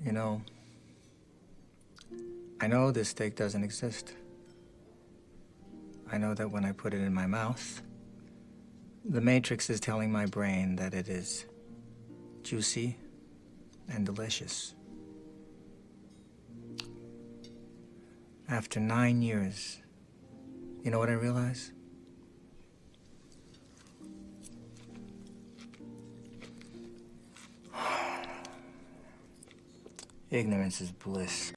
You know, I know this steak doesn't exist. I know that when I put it in my mouth, the Matrix is telling my brain that it is juicy and delicious. After 9 years, you know what I realize? Ignorance is bliss.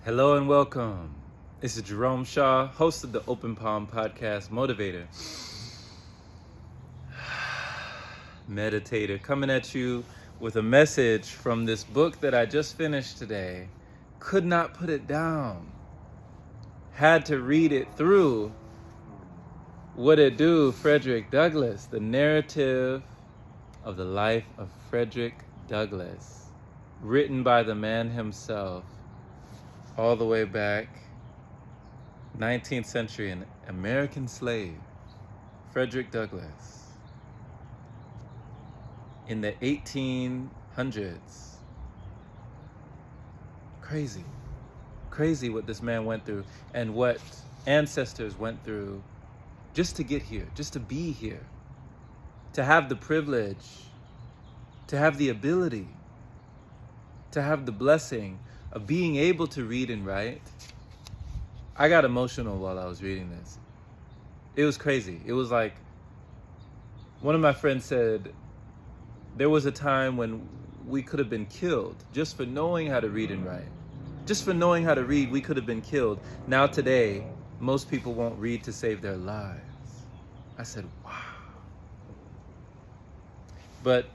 Hello and welcome. This is Jerome Shaw, host of the Open Palm Podcast Motivator, meditator, coming at you with a message from this book that I just finished today. Could not put it down. Had to read it through. What it do, Frederick Douglass, the narrative of the life of Frederick Douglass, written by the man himself, all the way back 19th century, an American slave, Frederick Douglass, in the 1800s. Crazy what this man went through and what ancestors went through just to get here, just to be here, to have the privilege, to have the ability, to have the blessing of being able to read and write. I got emotional while I was reading this. It was crazy. It was like, one of my friends said, there was a time when we could have been killed just for knowing how to read and write. Just for knowing how to read, we could have been killed. Now today, most people won't read to save their lives. I said, wow. But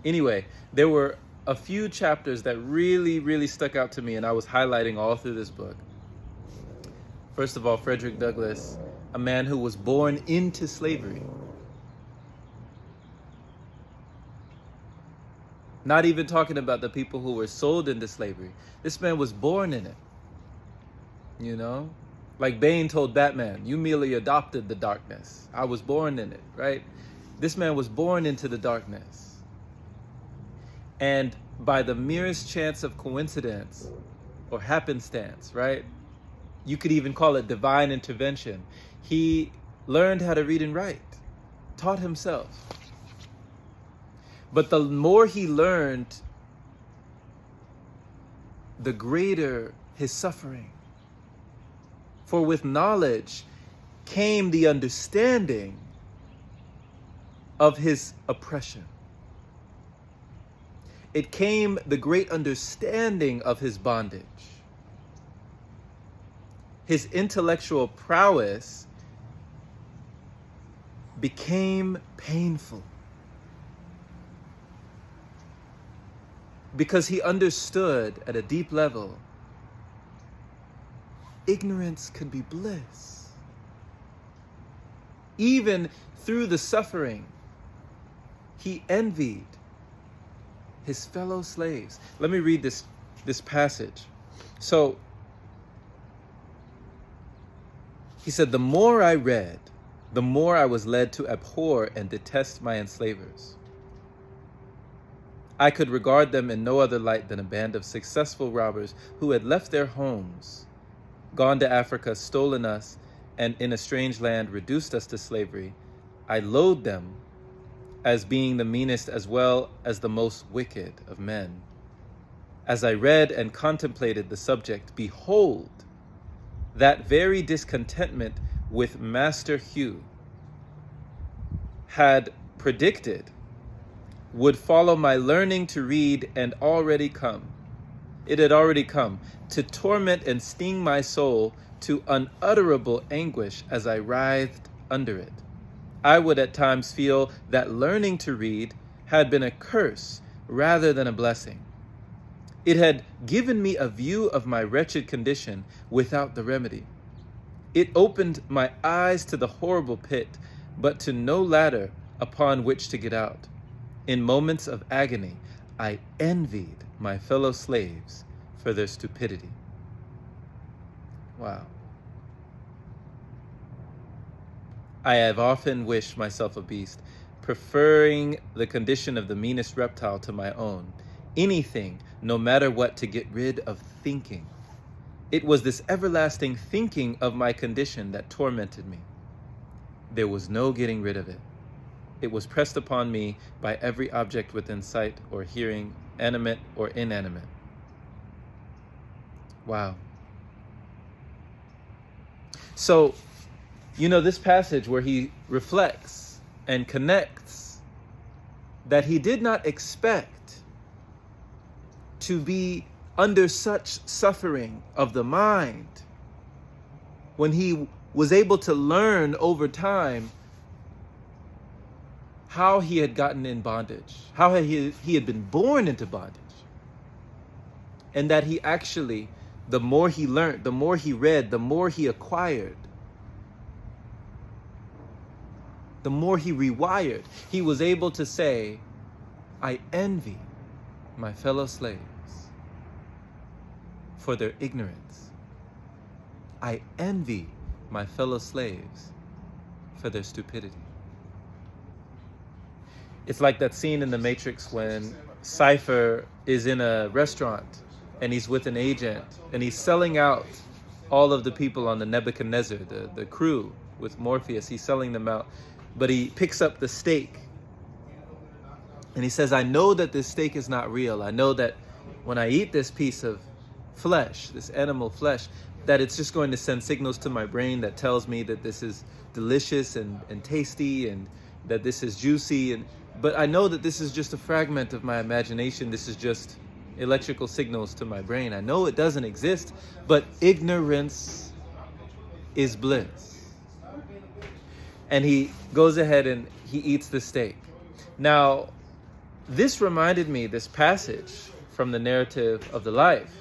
anyway, there were a few chapters that really stuck out to me, and I was highlighting all through this book. First of all, Frederick Douglass, a man who was born into slavery. Not even talking about the people who were sold into slavery. This man was born in it. You know? Like Bane told Batman, you merely adopted the darkness. I was born in it, right? This man was born into the darkness. And by the merest chance of coincidence or happenstance, right? You could even call it divine intervention. He learned how to read and write, taught himself. But the more he learned, the greater his suffering. For with knowledge came the understanding of his oppression. It came the great understanding of his bondage. His intellectual prowess became painful because he understood at a deep level ignorance could be bliss. Even through the suffering, he envied his fellow slaves. Let me read this passage. So, he said, the more I read, the more I was led to abhor and detest my enslavers. I could regard them in no other light than a band of successful robbers who had left their homes, gone to Africa, stolen us, and in a strange land reduced us to slavery. I loathed them as being the meanest as well as the most wicked of men. As I read and contemplated the subject, behold, that very discontentment with Master Hugh had predicted would follow my learning to read and already come. It had already come to torment and sting my soul to unutterable anguish as I writhed under it. I would at times feel that learning to read had been a curse rather than a blessing. It had given me a view of my wretched condition without the remedy. It opened my eyes to the horrible pit, but to no ladder upon which to get out. In moments of agony, I envied my fellow slaves for their stupidity. Wow. I have often wished myself a beast, preferring the condition of the meanest reptile to my own. Anything, no matter what, to get rid of thinking. It was this everlasting thinking of my condition that tormented me. There was no getting rid of it. It was pressed upon me by every object within sight or hearing, animate or inanimate. Wow. So, this passage where he reflects and connects that he did not expect to be under such suffering of the mind when he was able to learn over time how he had gotten in bondage, how he had been born into bondage. And that he actually, the more he learned, the more he read, the more he acquired, the more he rewired, he was able to say, I envy my fellow slaves for their ignorance. I envy my fellow slaves for their stupidity. It's like that scene in The Matrix when Cypher is in a restaurant and he's with an agent and he's selling out all of the people on the Nebuchadnezzar, the crew with Morpheus. He's selling them out, but he picks up the steak and he says, I know that this steak is not real. I know that when I eat this piece of flesh, this animal flesh, that it's just going to send signals to my brain that tells me that this is delicious and tasty and that this is juicy. But I know that this is just a fragment of my imagination. This is just electrical signals to my brain. I know it doesn't exist, but ignorance is bliss. And he goes ahead and he eats the steak. Now, this reminded me, this passage from the narrative of the life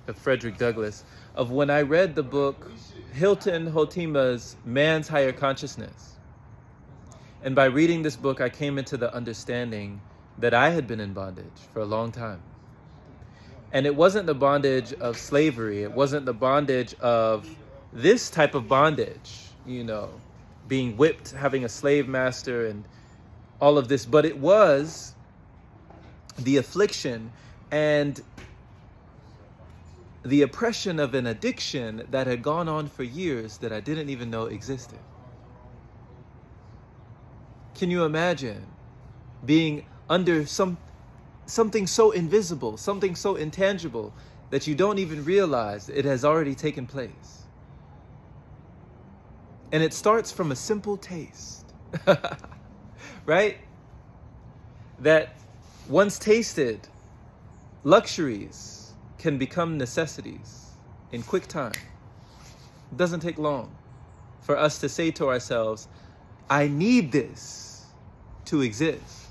of Frederick Douglass, of when I read the book Hilton Hotima's Man's Higher Consciousness. And by reading this book, I came into the understanding that I had been in bondage for a long time. And it wasn't the bondage of slavery. It wasn't the bondage of this type of bondage, being whipped, having a slave master and all of this. But it was the affliction and the oppression of an addiction that had gone on for years that I didn't even know existed. Can you imagine being under something so invisible, something so intangible that you don't even realize it has already taken place? And it starts from a simple taste, right? That once tasted, luxuries can become necessities in quick time. It doesn't take long for us to say to ourselves, I need this to exist,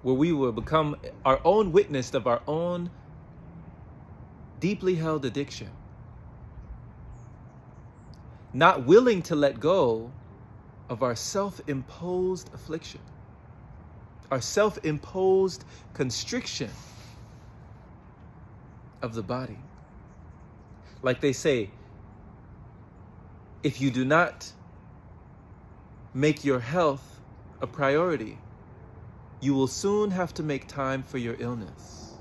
where we will become our own witness of our own deeply held addiction, not willing to let go of our self-imposed affliction, our self-imposed constriction of the body. Like they say, if you do not make your health a priority, you will soon have to make time for your illness.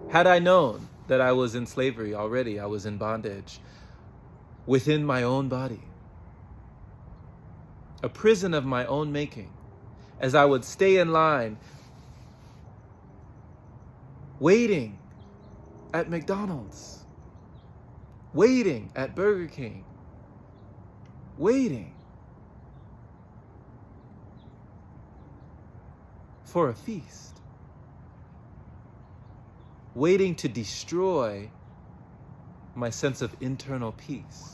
Had I known that I was in slavery already, I was in bondage within my own body, a prison of my own making, as I would stay in line waiting at McDonald's, waiting at Burger King, waiting for a feast, waiting to destroy my sense of internal peace,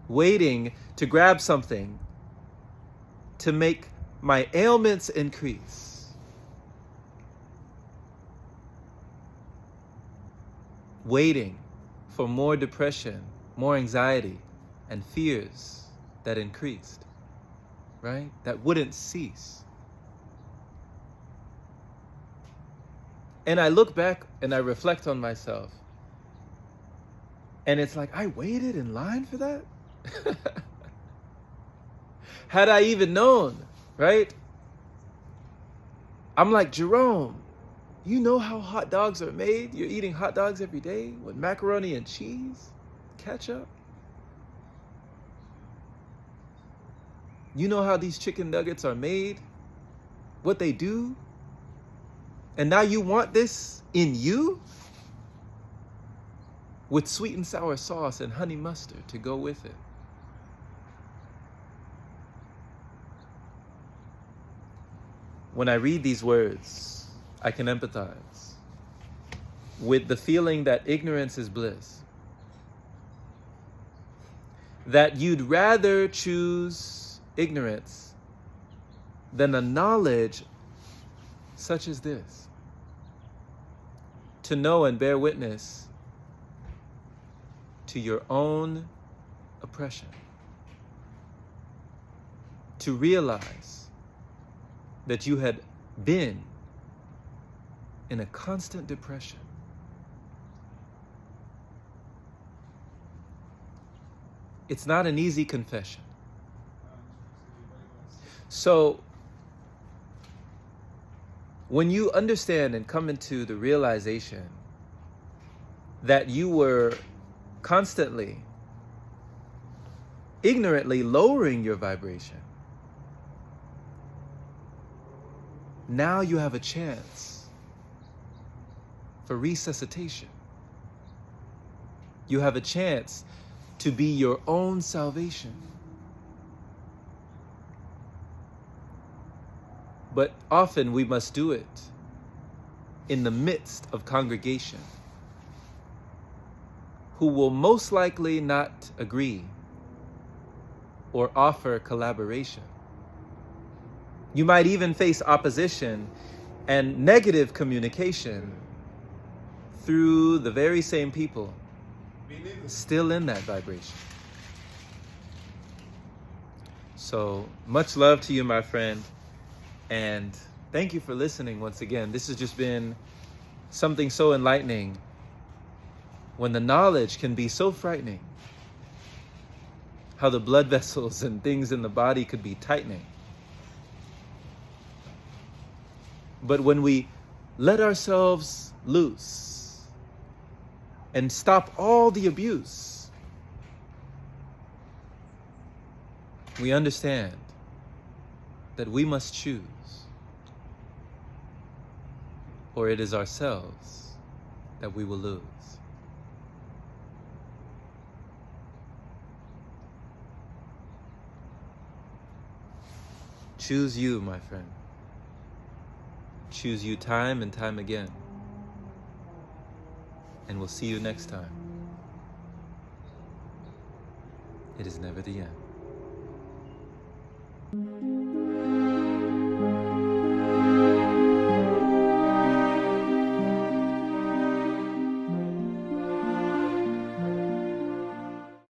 waiting to grab something to make my ailments increase, waiting for more depression, more anxiety, and fears that increased, right? That wouldn't cease. And I look back and I reflect on myself. And it's like, I waited in line for that? Had I even known, right? I'm like, Jerome, you know how hot dogs are made? You're eating hot dogs every day with macaroni and cheese, ketchup. You know how these chicken nuggets are made? What they do? And now you want this in you? With sweet and sour sauce and honey mustard to go with it. When I read these words, I can empathize with the feeling that ignorance is bliss. That you'd rather choose ignorance than a knowledge such as this. To know and bear witness to your own oppression. To realize that you had been in a constant depression. It's not an easy confession. So, when you understand and come into the realization that you were constantly, ignorantly lowering your vibration, now you have a chance for resuscitation. You have a chance to be your own salvation. But often we must do it in the midst of congregation who will most likely not agree or offer collaboration. You might even face opposition and negative communication through the very same people still in that vibration. So much love to you, my friend. And thank you for listening once again. This has just been something so enlightening when the knowledge can be so frightening. How the blood vessels and things in the body could be tightening. But when we let ourselves loose and stop all the abuse, we understand that we must choose, or it is ourselves that we will lose. Choose you, my friend. Choose you time and time again. And we'll see you next time. It is never the end.